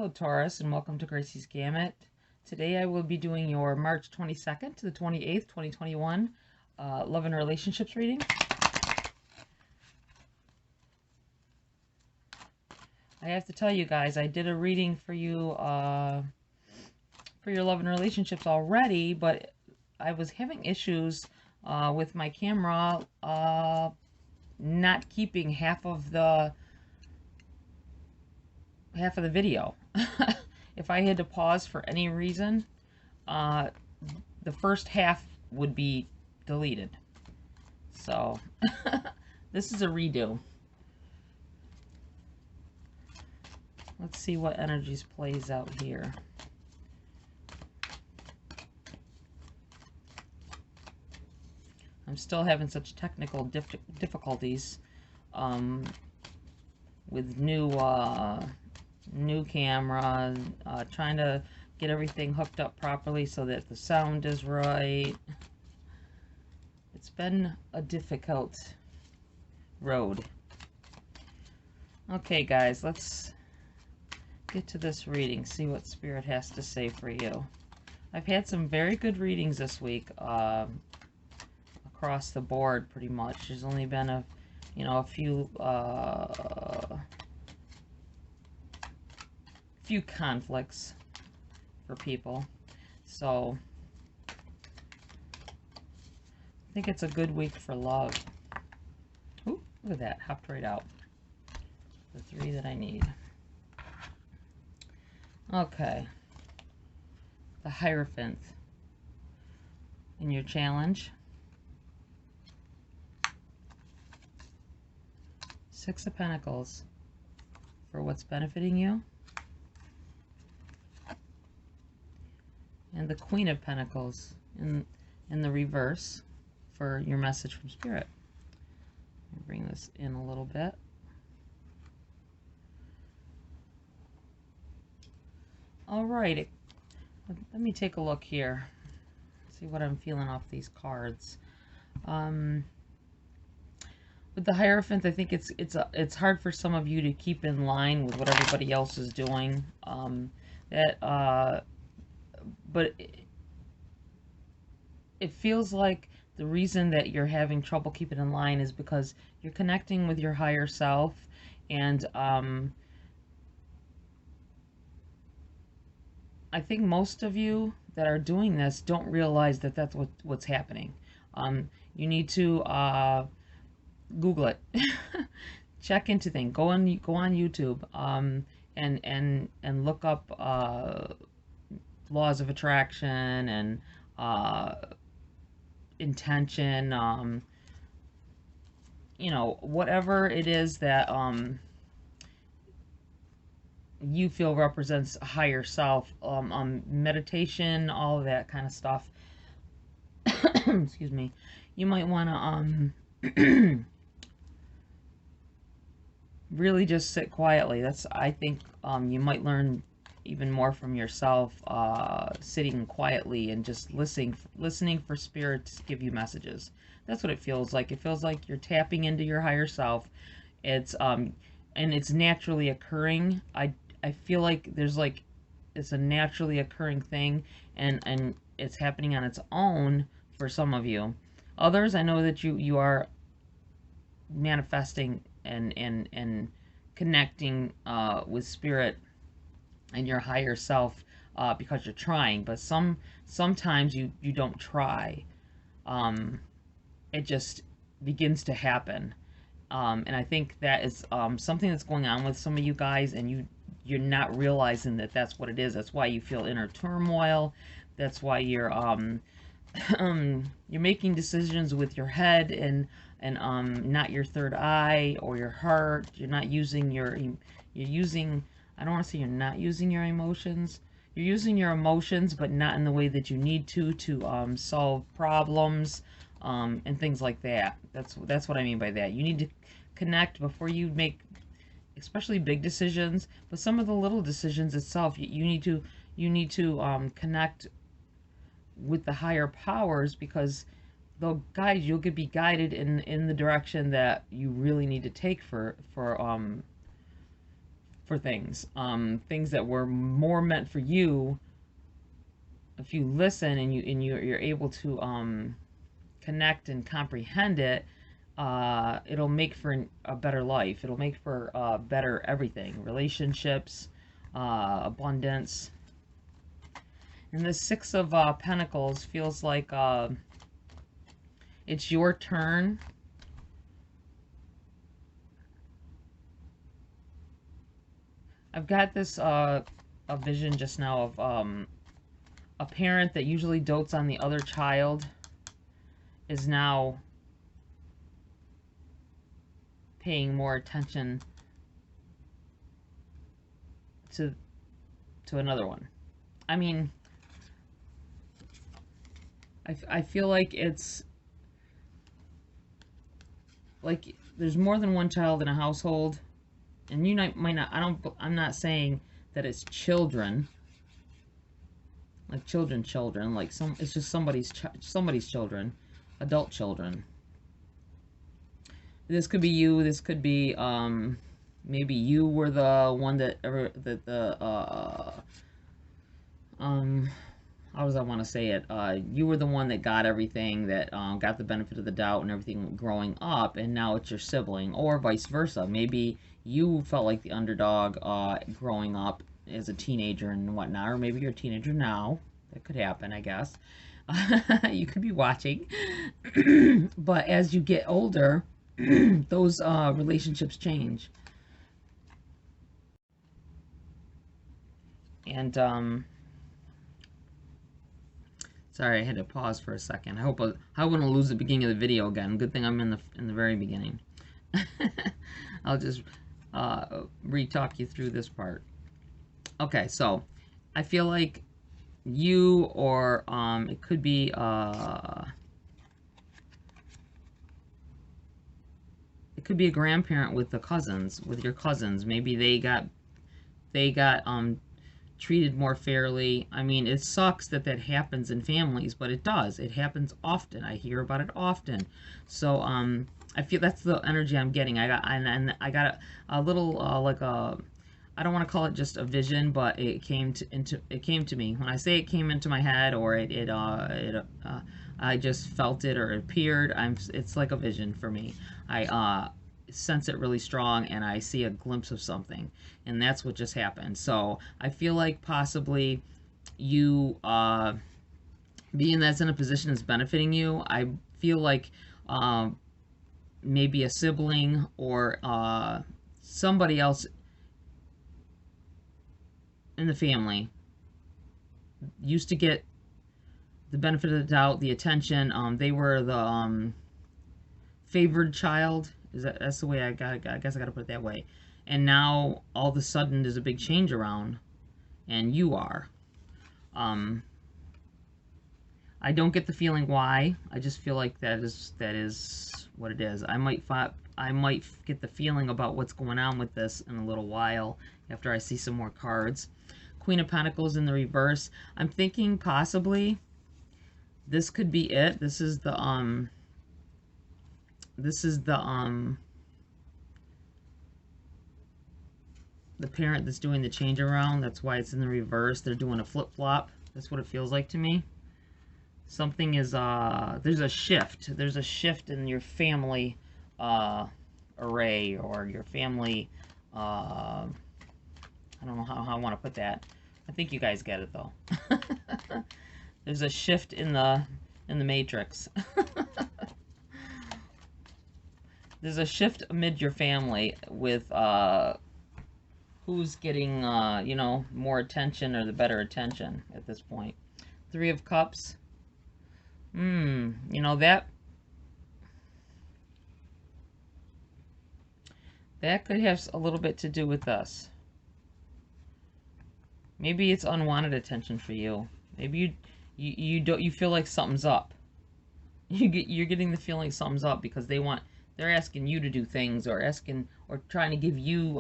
Hello Taurus, and welcome to GRAYCI'S Gamut. Today I will be doing your March 22nd to the 28th, 2021 love and relationships reading. I have to tell you guys, I did a reading for you for your love and relationships already, but I was having issues with my camera not keeping half of the video. If I had to pause for any reason, the first half would be deleted. So this is a redo. Let's see what energies plays out here. I'm still having such technical difficulties with new camera, trying to get everything hooked up properly so that the sound is right. It's been a difficult road. Okay guys, let's get to this reading, see what Spirit has to say for you. I've had some very good readings this week, across the board pretty much. There's only been a few conflicts for people, so I think it's a good week for love. Ooh, look at that, hopped right out. The 3 that I need. Okay, the Hierophant in your challenge. 6 of Pentacles for what's benefiting you. And the Queen of Pentacles in the reverse for your message from Spirit. Let me bring this in a little bit. All right, let me take a look here. See what I'm feeling off these cards. With the Hierophant, I think it's hard for some of you to keep in line with what everybody else is doing. But it feels like the reason that you're having trouble keeping in line is because you're connecting with your higher self, and I think most of you that are doing this don't realize that that's what's happening. You need to Google it. Check into things. Go on YouTube and look up laws of attraction and intention. You know, whatever it is that you feel represents a higher self, meditation, all of that kind of stuff. Excuse me. You might want to really just sit quietly. I think you might learn even more from yourself sitting quietly and just listening for Spirit to give you messages. That's what it feels like. It feels like you're tapping into your higher self. It's and it's naturally occurring. I feel like it's a naturally occurring thing, and it's happening on its own for some of you. Others, I know that you are manifesting and connecting with Spirit and your higher self because you're trying, but sometimes you don't try. It just begins to happen, and I think that is something that's going on with some of you guys, and you're not realizing that that's what it is. That's why you feel inner turmoil. That's why you're you're making decisions with your head and not your third eye or your heart. You're not using you're using, I don't want to say you're not using your emotions. You're using your emotions, but not in the way that you need to solve problems and things like that. That's what I mean by that. You need to connect before you make, especially big decisions, but some of the little decisions itself, you need to connect with the higher powers, because they'll guide you. You'll be guided in the direction that you really need to take for for things. Things that were more meant for you. If you listen and you're able to connect and comprehend it, it'll make for a better life. It'll make for better everything, relationships, abundance. And the Six of Pentacles feels like it's your turn. I've got this a vision just now of a parent that usually dotes on the other child is now paying more attention to another one. I mean, I feel like it's like there's more than one child in a household, and you might not. I'm not saying that it's children, like children, like it's just somebody's children, adult children. This could be you. This could be maybe you were the one that how does I want to say it? You were the one that got everything, that got the benefit of the doubt and everything growing up, and now it's your sibling, or vice versa. Maybe you felt like the underdog growing up as a teenager and whatnot, or maybe you're a teenager now. That could happen, I guess. You could be watching. But as you get older, those relationships change. And sorry, I had to pause for a second. I wouldn't lose the beginning of the video again. Good thing I'm in the very beginning. I'll just re-talk you through this part. Okay, so I feel like you, or it could be a grandparent with your cousins. Maybe they got treated more fairly. I mean, it sucks that happens in families, but it does. It happens often. I hear about it often. So I feel that's the energy I'm getting. I got a little like a, I don't want to call it just a vision, but it came to me. When I say it came into my head, or I just felt it, or it appeared, it's like a vision for me. I sense it really strong, and I see a glimpse of something, and that's what just happened. So I feel like possibly you being that's in a position that's benefiting you. I feel like maybe a sibling, or somebody else in the family used to get the benefit of the doubt, the attention. They were the favored child. That's the way I guess I gotta put it that way. And now all of a sudden there's a big change around, and you are. I don't get the feeling why. I just feel like that is what it is. I might get the feeling about what's going on with this in a little while after I see some more cards. Queen of Pentacles in the reverse. I'm thinking possibly this could be it. This is the parent that's doing the change around. That's why it's in the reverse. They're doing a flip-flop. That's what it feels like to me. Something is there's a shift. There's a shift in your family array, or your family I don't know how I want to put that. I think you guys get it though. There's a shift in the matrix. There's a shift amid your family with who's getting you know, more attention, or the better attention at this point. Three of Cups. You know, that could have a little bit to do with us. Maybe it's unwanted attention for you. Maybe you feel like something's up. You're getting the feeling something's up because they're asking you to do things, or trying to give you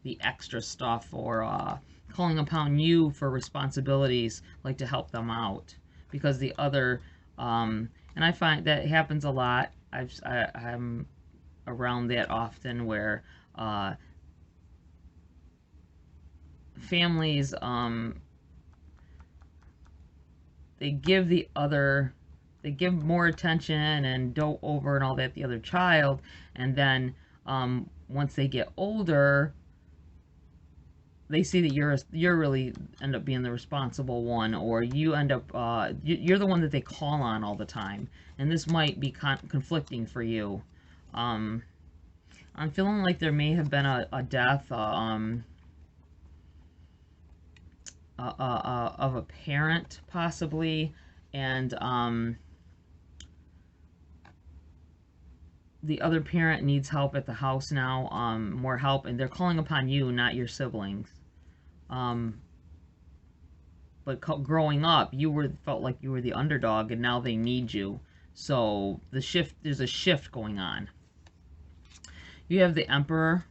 the extra stuff, or calling upon you for responsibilities, like to help them out, because the other and I find that happens a lot. I'm around that often, where families, they give they give more attention and dote over and all that the other child, and then once they get older, they see that you're really end up being the responsible one, or you end up you're the one that they call on all the time, and this might be conflicting for you. I'm feeling like there may have been a death of a parent, possibly, and the other parent needs help at the house now, more help, and they're calling upon you, not your siblings. But growing up, felt like you were the underdog, and now they need you. So there's a shift going on. You have the Emperor.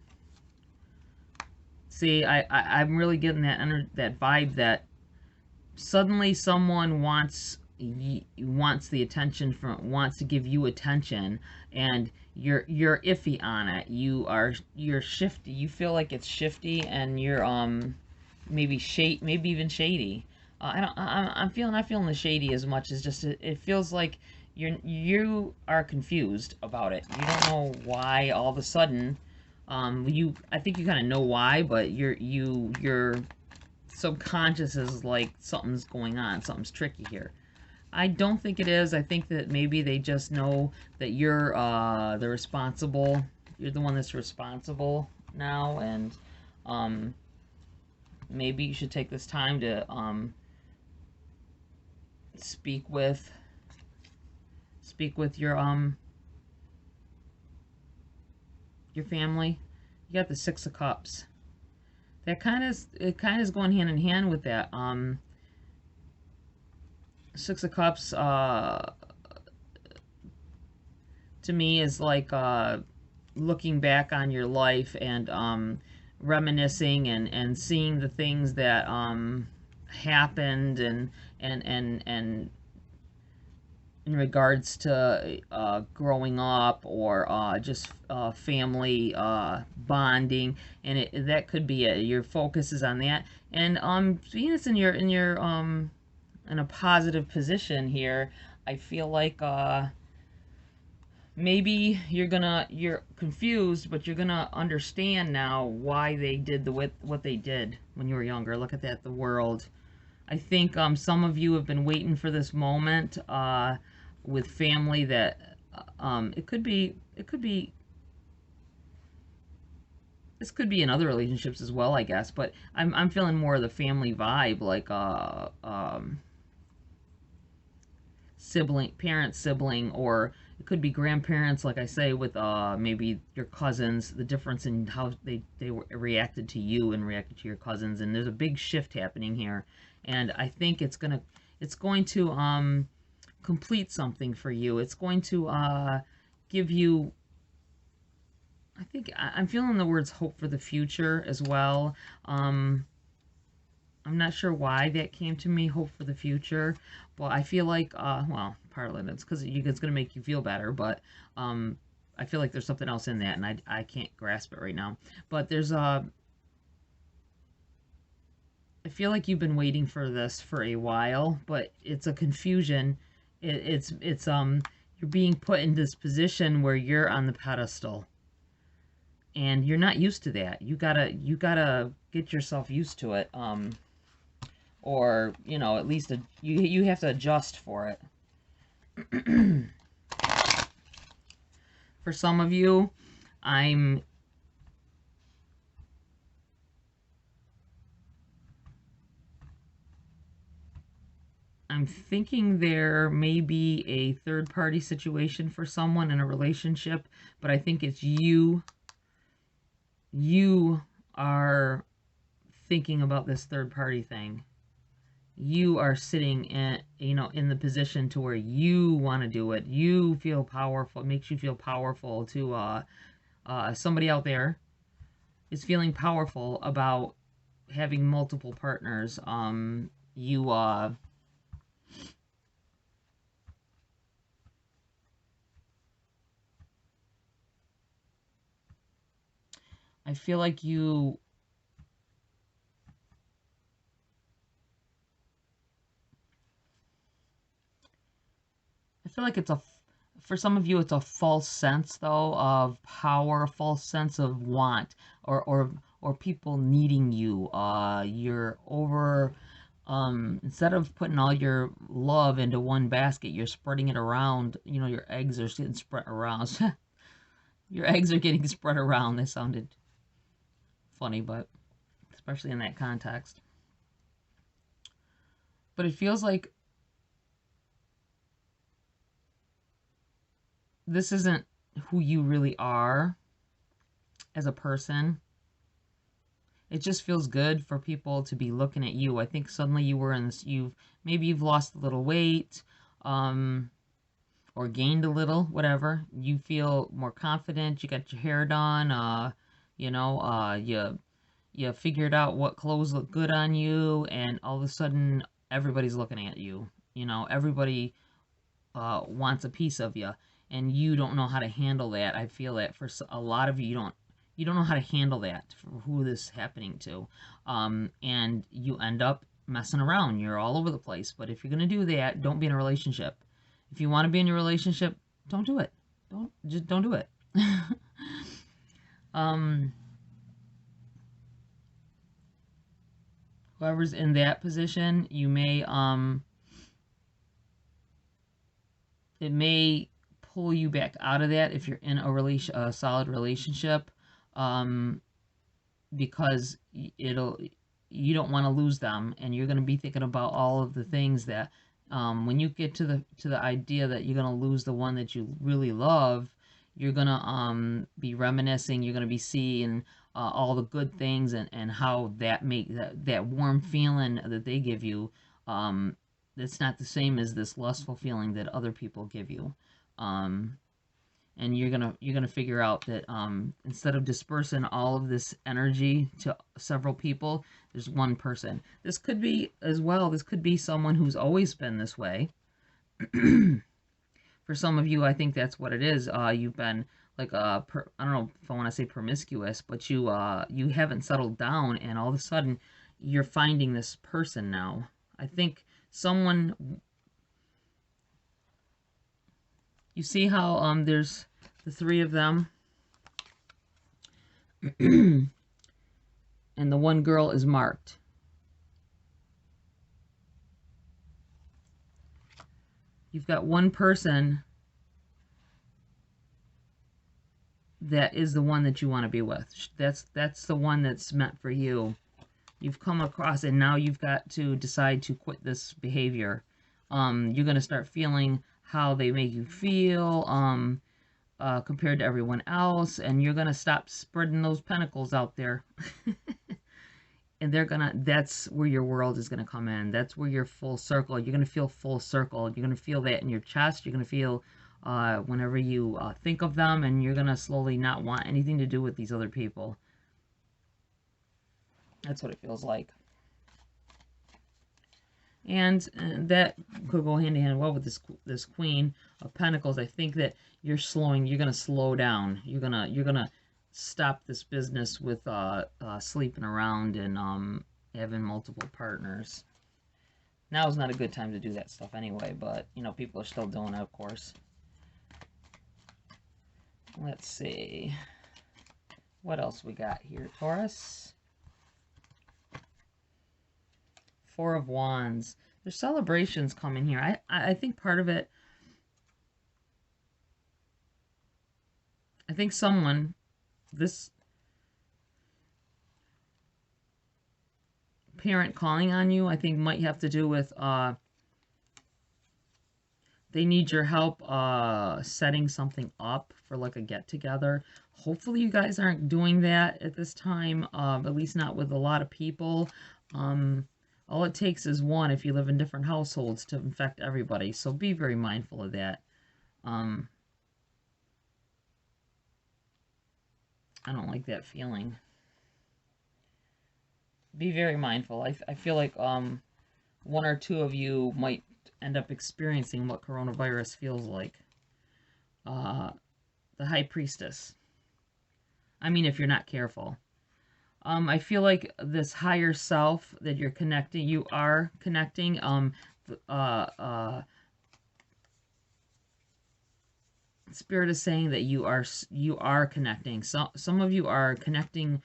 See, I'm really getting that vibe that suddenly someone wants the attention wants to give you attention, and you're iffy on it. You're shifty. You feel like it's shifty, and you're maybe even shady. I'm not feeling the shady as much as just it feels like you are confused about it. You don't know why all of a sudden. I think you kind of know why, but your subconscious is like something's going on, something's tricky here. I don't think it is. I think that maybe they just know that you're you're the one that's responsible now, and maybe you should take this time to speak with your family. You got the Six of Cups. It kind of is going hand in hand with that. Six of Cups to me is like looking back on your life and reminiscing and seeing the things that happened and in regards to growing up, or just family bonding, and that could be it. Your focus is on that, and Venus in your in a positive position here. I feel like maybe you're confused, but you're gonna understand now why they did what they did when you were younger. Look at that, the World. I think some of you have been waiting for this moment with family that this could be in other relationships as well, I guess, but I'm feeling more of the family vibe, like sibling, or it could be grandparents, like I say, with maybe your cousins, the difference in how they reacted to you and reacted to your cousins, and there's a big shift happening here, and I think it's going to complete something for you. It's going to give you, I think I'm feeling the words hope for the future as well. I'm not sure why that came to me, hope for the future. Well, I feel like, well, partly that's because it's going to make you feel better, but I feel like there's something else in that, and I can't grasp it right now. But there's I feel like you've been waiting for this for a while, but it's a confusion. It's you're being put in this position where you're on the pedestal, and you're not used to that. You gotta get yourself used to it. Or at least you have to adjust for it. For some of you, I'm thinking there may be a third-party situation for someone in a relationship, but I think it's you. You are thinking about this third-party thing. You are sitting in the position to where you want to do it. You feel powerful. It makes you feel powerful to somebody out there is feeling powerful about having multiple partners. I feel like you I feel like for some of you, it's a false sense though of power, a false sense of want, or people needing you. You're over. Instead of putting all your love into one basket, you're spreading it around. You know, your eggs are getting spread around. Your eggs are getting spread around. That sounded funny, but especially in that context. But it feels like this isn't who you really are as a person. It just feels good for people to be looking at you. I think suddenly you were in this, maybe you've lost a little weight, or gained a little, whatever. You feel more confident. You got your hair done. You figured out what clothes look good on you, and all of a sudden everybody's looking at you. You know, everybody wants a piece of you, and you don't know how to handle that. I feel that for a lot of you, you don't know how to handle that for who this is happening to, and you end up messing around. You're all over the place. But if you're gonna do that, don't be in a relationship. If you want to be in a relationship, don't do it. Don't do it. um, Whoever's in that position, it may pull you back out of that if you're in a solid relationship, um, because you don't want to lose them, and you're going to be thinking about all of the things that, when you get to the idea that you're going to lose the one that you really love, you're going to be reminiscing. You're going to be seeing all the good things, and how that warm feeling that they give you, it's not the same as this lustful feeling that other people give you. um, and you're gonna figure out that, instead of dispersing all of this energy to several people, there's one person. This could be as well. This could be someone who's always been this way. For some of you, I think that's what it is. You've been like, I don't know if I want to say promiscuous, but you haven't settled down, and all of a sudden you're finding this person now. I think someone, you see how there's the three of them, and the one girl is marked. You've got one person that is the one that you want to be with. That's the one that's meant for you. You've come across, and now you've got to decide to quit this behavior. You're going to start feeling how they make you feel, compared to everyone else, and you're going to stop spreading those pentacles out there. And that's where your world is going to come in. That's where you're full circle. You're going to feel full circle. You're going to feel that in your chest. You're going to feel, whenever you think of them, and you're going to slowly not want anything to do with these other people. That's what it feels like. And that could go hand in hand well with this Queen of Pentacles. I think that you're going to slow down. You're gonna stop this business with sleeping around and having multiple partners. Now is not a good time to do that stuff anyway, but you know, people are still doing it, of course. Let's see what else we got here, Taurus. Four of Wands. There's celebrations coming here. I think part of it, I think this parent calling on you, I think might have to do with, they need your help setting something up for like a get-together. Hopefully you guys aren't doing that at this time, at least not with a lot of people. All it takes is one, if you live in different households, to infect everybody. So be very mindful of that. I don't like that feeling. Be very mindful. I feel like one or two of you might end up experiencing what coronavirus feels like. The High Priestess. I mean, if you're not careful. I feel like this higher self that you are connecting, Spirit is saying that you are connecting. Some of you are connecting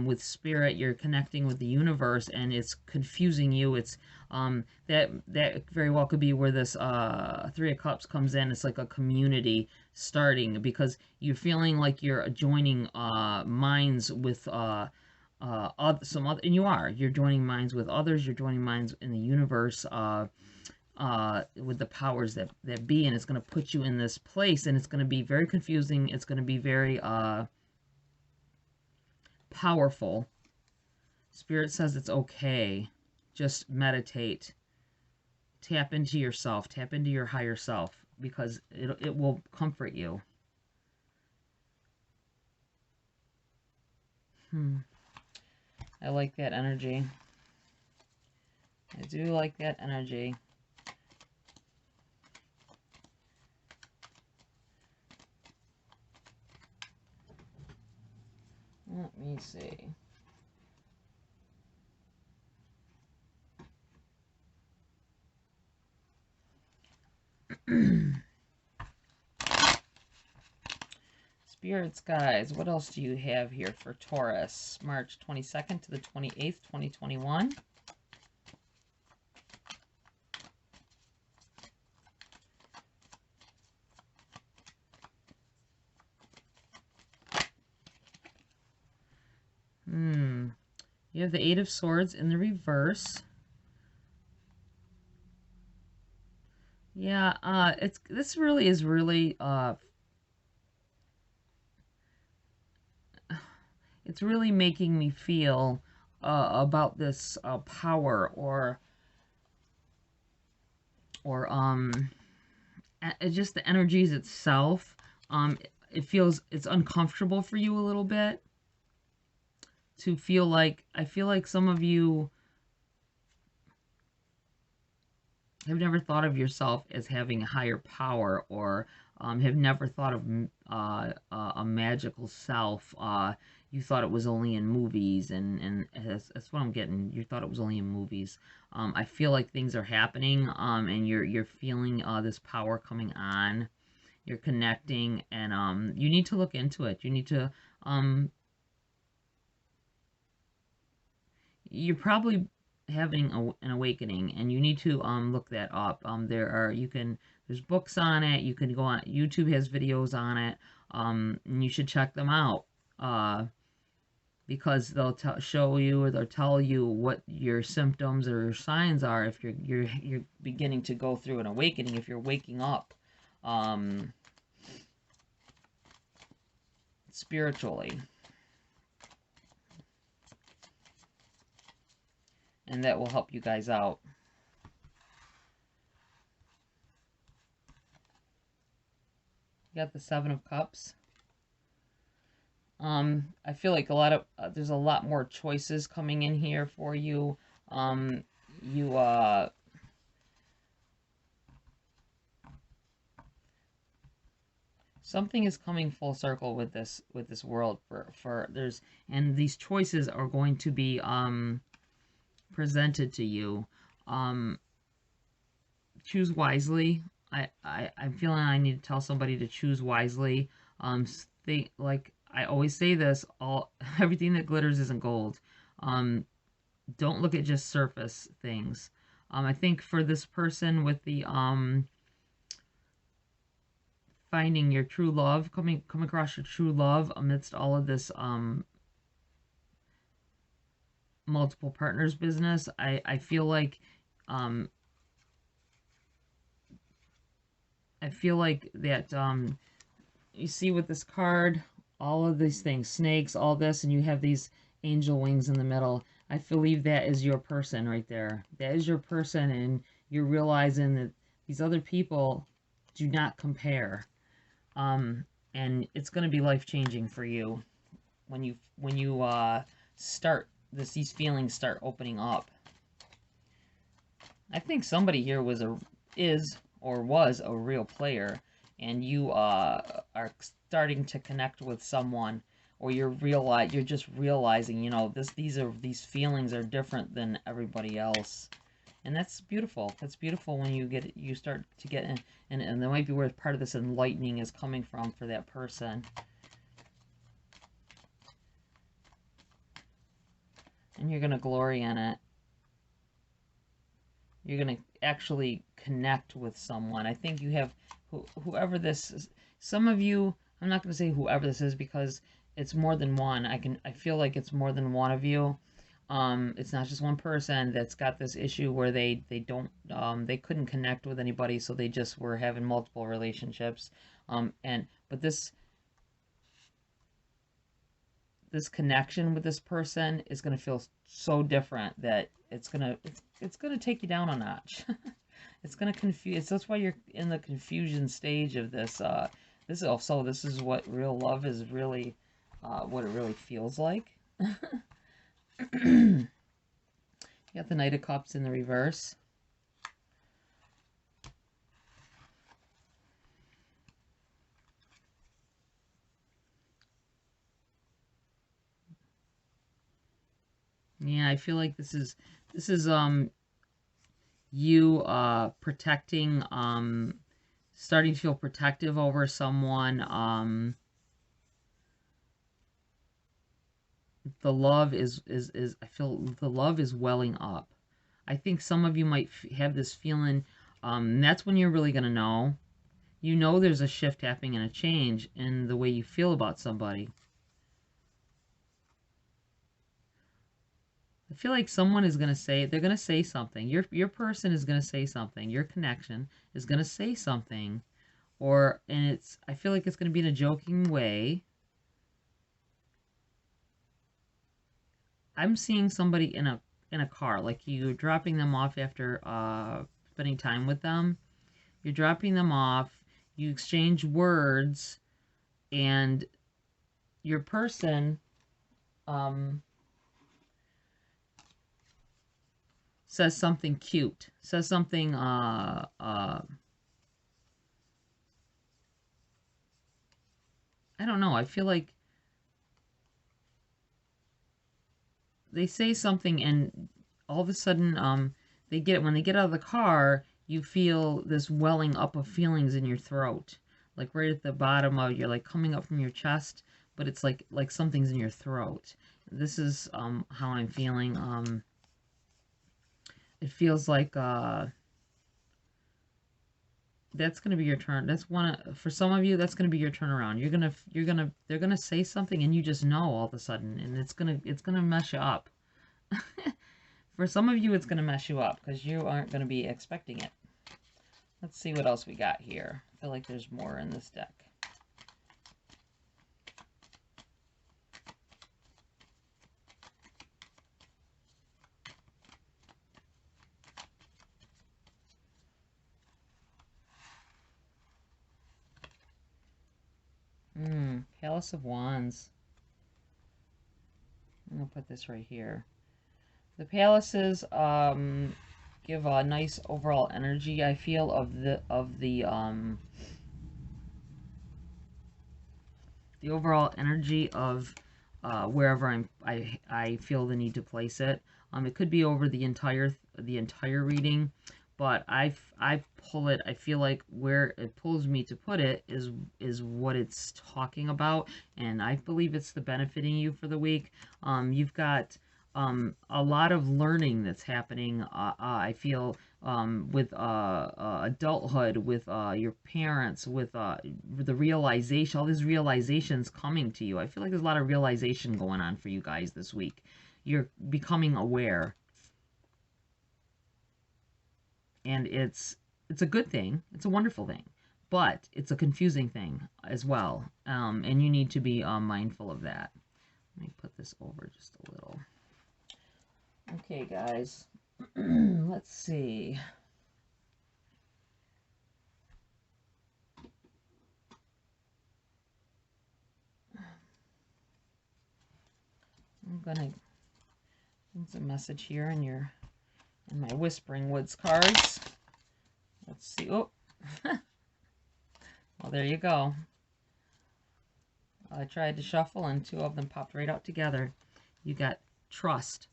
with spirit. You're connecting with the universe, and it's confusing you. It's that very well could be where this Three of Cups comes in. It's like a community starting, because you're feeling like you're joining minds with some other, and you're joining minds with others. You're joining minds in the universe. With the powers that be, and it's going to put you in this place, and it's going to be very confusing. It's going to be very powerful. Spirit says it's okay. Just meditate. Tap into yourself. Tap into your higher self, because it will comfort you. I like that energy. I do like that energy. Let me see. Spirits, guys, what else do you have here for Taurus? March 22nd to the 28th, 2021. You have the Eight of Swords in the reverse. Yeah, this really is really it's really making me feel about this power or just the energies itself. It's uncomfortable for you a little bit to feel like, I feel like some of you have never thought of yourself as having a higher power, or have never thought of a magical self. You thought it was only in movies, and that's what I'm getting. You thought it was only in movies. I feel like things are happening, and you're feeling this power coming on. You're connecting, and you need to look into it. You need to you're probably having an awakening, and you need to look that up. There's books on it. You can go on YouTube, has videos on it, and you should check them out, because they'll show you, or they'll tell you what your symptoms or your signs are if you're beginning to go through an awakening, if you're waking up spiritually. And that will help you guys out. You got the Seven of Cups. I feel like there's a lot more choices coming in here for you. Something is coming full circle with this world and these choices are going to be presented to you. Choose wisely. I'm feeling I need to tell somebody to choose wisely. Like I always say this, everything that glitters isn't gold. Don't look at just surface things. I think for this person with the finding your true love, come across your true love amidst all of this multiple partners business, I feel like that you see with this card, all of these things, snakes, all this, and you have these angel wings in the middle. I believe that is your person right there. That is your person, and you're realizing that these other people do not compare. And it's going to be life-changing for you when you start these feelings start opening up. I think somebody here was a real player, and you are starting to connect with someone, or you're just realizing, you know, these feelings are different than everybody else, And that's beautiful. That's beautiful when you start to get in, and that might be where part of this enlightening is coming from for that person. And you're going to glory in it. You're going to actually connect with someone. I think you have, whoever this is, some of you, I'm not going to say whoever this is because it's more than one. I feel like it's more than one of you. It's not just one person that's got this issue where they they couldn't connect with anybody, so they just were having multiple relationships. But this connection with this person is going to feel so different that it's going to take you down a notch. It's going to confuse. That's why you're in the confusion stage of this. This is what real love is really, what it really feels like. You got the Knight of Cups in the reverse. Yeah, I feel like this is you protecting, starting to feel protective over someone. The love is I feel the love is welling up. I think some of you might have this feeling, and that's when you're really going to know. You know there's a shift happening and a change in the way you feel about somebody. I feel like someone is going to say, they're going to say something. Your person is going to say something. Your connection is going to say something. And I feel like it's going to be in a joking way. I'm seeing somebody in a car, like you're dropping them off after spending time with them. You're dropping them off, you exchange words, and your person says something cute, says something I don't know, I feel like they say something and all of a sudden when they get out of the car, you feel this welling up of feelings in your throat, like right at the bottom of, you're like coming up from your chest, but it's like something's in your throat. This is how I'm feeling. It feels like that's going to be your turn. That's for some of you, that's going to be your turnaround. They're going to say something and you just know all of a sudden, and it's going to mess you up. For some of you, it's going to mess you up because you aren't going to be expecting it. Let's see what else we got here. I feel like there's more in this deck. Palace of Wands. I'm going to put this right here. The palaces give a nice overall energy, I feel, of the overall energy of wherever I feel the need to place it. It could be over the entire reading, but I pull it. I feel like where it pulls me to put it is what it's talking about, and I believe it's the benefiting you for the week. You've got a lot of learning that's happening. I feel with adulthood, with your parents, with the realization, all these realizations coming to you. I feel like there's a lot of realization going on for you guys this week. You're becoming aware. And it's a good thing. It's a wonderful thing. But it's a confusing thing as well. And you need to be mindful of that. Let me put this over just a little. Okay, guys. Let's see. I'm gonna put a message here in my Whispering Woods cards. Let's see. Oh, well, there you go. I tried to shuffle and two of them popped right out together. You got trust.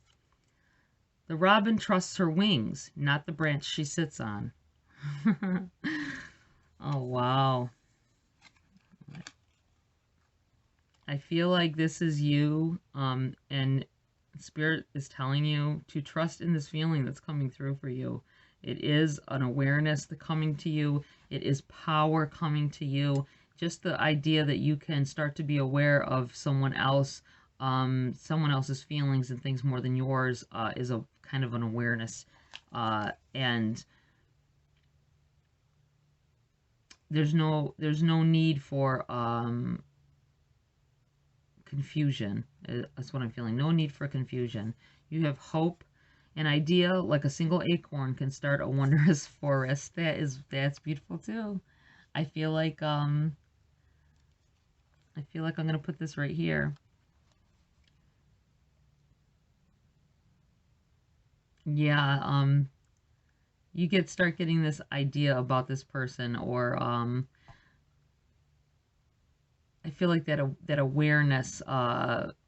The robin trusts her wings, not the branch she sits on. Oh, wow. I feel like this is you, and Spirit is telling you to trust in this feeling that's coming through for you. It is an awareness that coming to you. It is power coming to you. Just the idea that you can start to be aware of someone else, someone else's feelings and things more than yours, is a kind of an awareness. And there's no need for confusion. That's what I'm feeling. No need for confusion. You have hope. An idea like a single acorn can start a wondrous forest. That's beautiful too. I feel like I'm gonna put this right here. Yeah, you start getting this idea about this person, or I feel like that awareness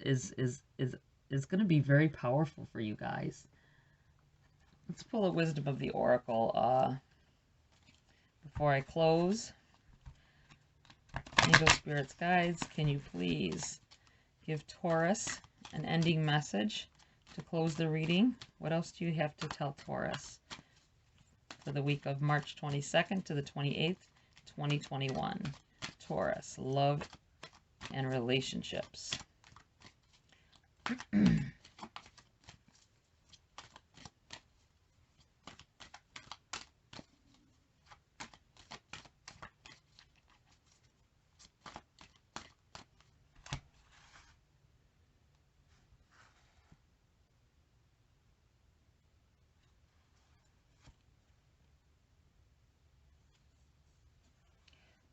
is going to be very powerful for you guys. Let's pull a wisdom of the oracle before I close. Angel spirits, guides, can you please give Taurus an ending message to close the reading? What else do you have to tell Taurus for the week of March 22nd to the 28th, 2021? Taurus, love and relationships.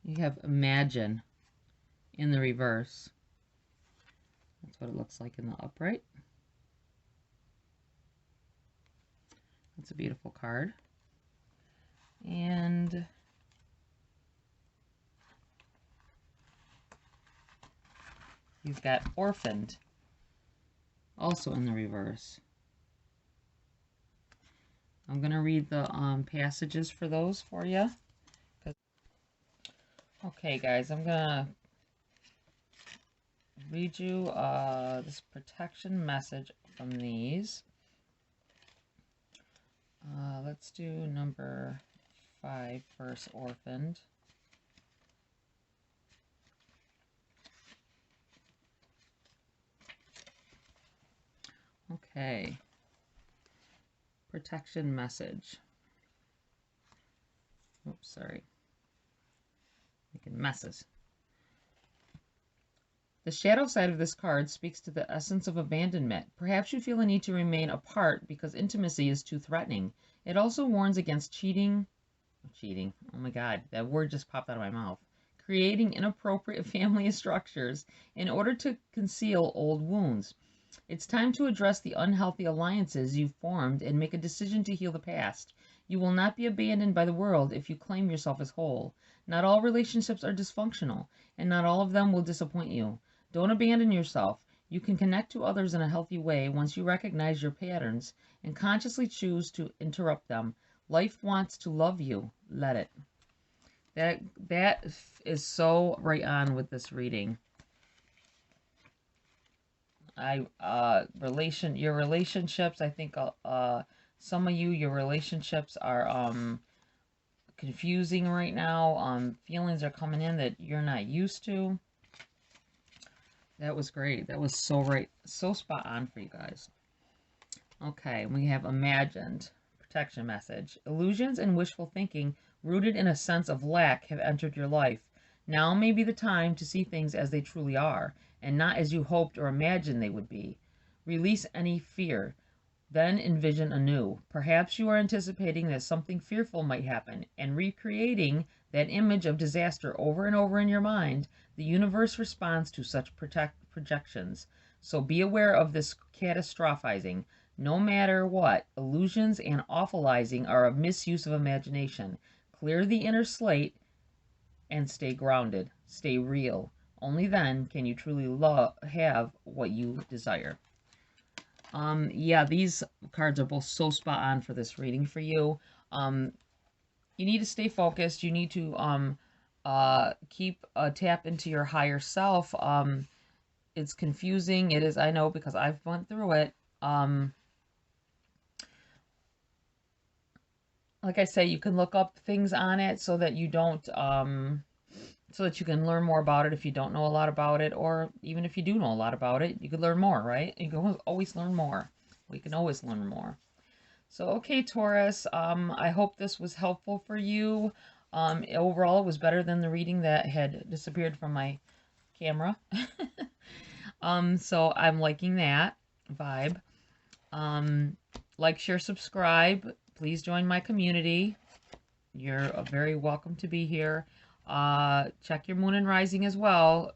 You have imagine in the reverse. That's what it looks like in the upright. That's a beautiful card. And you've got orphaned also in the reverse. I'm going to read the passages for those for you. Okay, guys, I'm going to read you this protection message from these. Let's do number 5 first, orphaned. Okay. Protection message. Oops, sorry. Making messes. The shadow side of this card speaks to the essence of abandonment. Perhaps you feel a need to remain apart because intimacy is too threatening. It also warns against cheating. Oh my God, that word just popped out of my mouth. Creating inappropriate family structures in order to conceal old wounds. It's time to address the unhealthy alliances you've formed and make a decision to heal the past. You will not be abandoned by the world if you claim yourself as whole. Not all relationships are dysfunctional, and not all of them will disappoint you. Don't abandon yourself. You can connect to others in a healthy way once you recognize your patterns and consciously choose to interrupt them. Life wants to love you. Let it. That is so right on with this reading. Your relationships, I think some of you, your relationships are confusing right now. Feelings are coming in that you're not used to. That was great. That was so right, so spot on for you guys. Okay, we have imagined protection message. Illusions and wishful thinking rooted in a sense of lack have entered your life. Now may be the time to see things as they truly are, and not as you hoped or imagined they would be. Release any fear, then envision anew. Perhaps you are anticipating that something fearful might happen, and recreating that image of disaster over and over in your mind. The universe responds to such projections. So be aware of this catastrophizing. No matter what, illusions and awfulizing are a misuse of imagination. Clear the inner slate and stay grounded. Stay real. Only then can you truly have what you desire. Yeah, these cards are both so spot on for this reading for you. You need to stay focused. You need to keep a tap into your higher self. It's confusing. It is, I know, because I've went through it. Like I say, you can look up things on it so that you don't, so that you can learn more about it if you don't know a lot about it, or even if you do know a lot about it, you could learn more, right? You can always learn more. We can always learn more. So, okay, Taurus, I hope this was helpful for you. Overall, it was better than the reading that had disappeared from my camera. So I'm liking that vibe. Like, share, subscribe. Please join my community. You're very welcome to be here. Check your moon and rising as well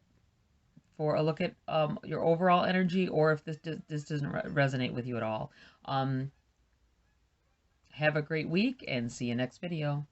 for a look at your overall energy, or if this doesn't resonate with you at all. Have a great week and see you next video.